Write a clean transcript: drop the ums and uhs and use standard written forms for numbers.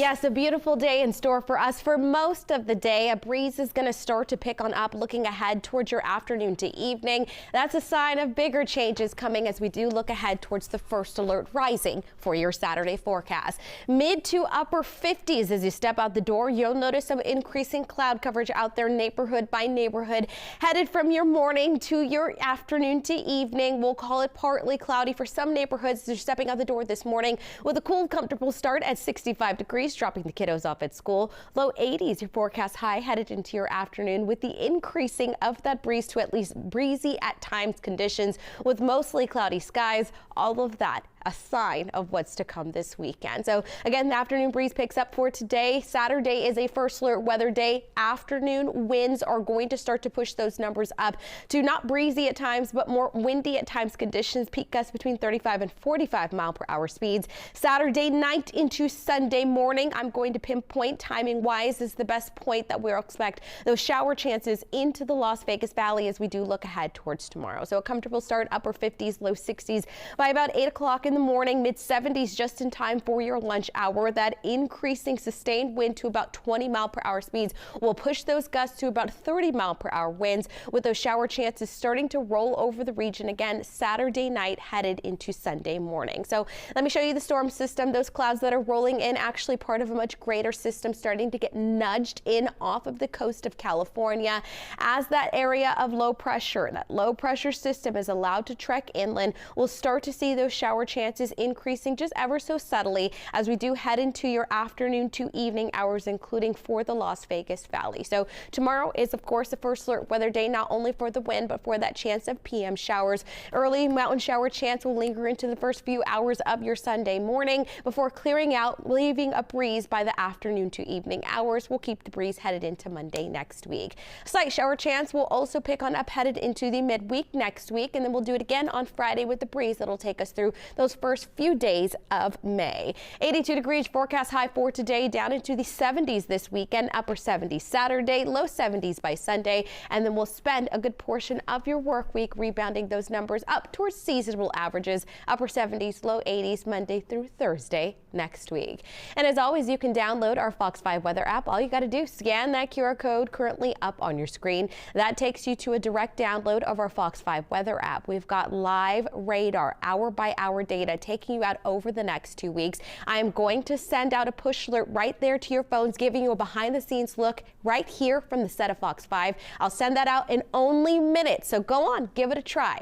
Yes, a beautiful day in store for us for most of the day. A breeze is going to start to pick on up looking ahead towards your afternoon to evening. That's a sign of bigger changes coming as we do look ahead towards the first alert rising for your Saturday forecast. Mid to upper 50s as you step out the door. You'll notice some increasing cloud coverage out there neighborhood by neighborhood. Headed from your morning to your afternoon to evening. We'll call it partly cloudy for some neighborhoods. They're stepping out the door this morning with a cool, comfortable start at 65 degrees. Dropping the kiddos off at school. Low 80s, your forecast high headed into your afternoon with the increasing of that breeze to at least breezy at times conditions with mostly cloudy skies. All of that a sign of what's to come this weekend. So again, the afternoon breeze picks up for today. Saturday is a first alert weather day. Afternoon winds are going to start to push those numbers up to not breezy at times, but more windy at times conditions. Peak gusts between 35 and 45 mile per hour speeds. Saturday night into Sunday morning, I'm going to pinpoint timing wise is the best point that we'll expect those shower chances into the Las Vegas Valley as we do look ahead towards tomorrow. So a comfortable start, upper 50s, low 60s by about 8 o'clock in the morning, mid 70s just in time for your lunch hour. That increasing sustained wind to about 20 mile per hour speeds will push those gusts to about 30 mile per hour winds with those shower chances starting to roll over the region again Saturday night headed into Sunday morning. So let me show you the storm system. Those clouds that are rolling in actually part of a much greater system starting to get nudged in off of the coast of California as that area of low pressure, that low pressure system is allowed to trek inland. We'll start to see those shower chances increasing just ever so subtly as we do head into your afternoon to evening hours, including for the Las Vegas Valley. So tomorrow is, of course, the first alert weather day, not only for the wind, but for that chance of PM showers. Early mountain shower chance will linger into the first few hours of your Sunday morning before clearing out, leaving a breeze by the afternoon to evening hours. We'll keep the breeze headed into Monday next week. Slight shower chance will also pick on up headed into the midweek next week, and then we'll do it again on Friday with the breeze that'll take us through those first few days of May. 82 degrees forecast high for today, down into the 70s this weekend, upper 70s Saturday, low 70s by Sunday, and then we'll spend a good portion of your work week rebounding those numbers up towards seasonal averages, upper 70s, low 80s Monday through Thursday next week. And as always, you can download our Fox 5 weather app. All you got to do, scan that QR code currently up on your screen. That takes you to a direct download of our Fox 5 weather app. We've got live radar, hour by hour data taking you out over the next 2 weeks. I am going to send out a push alert right there to your phones, giving you a behind the scenes look right here from the set of Fox 5. I'll send that out in only minutes. So go on, give it a try.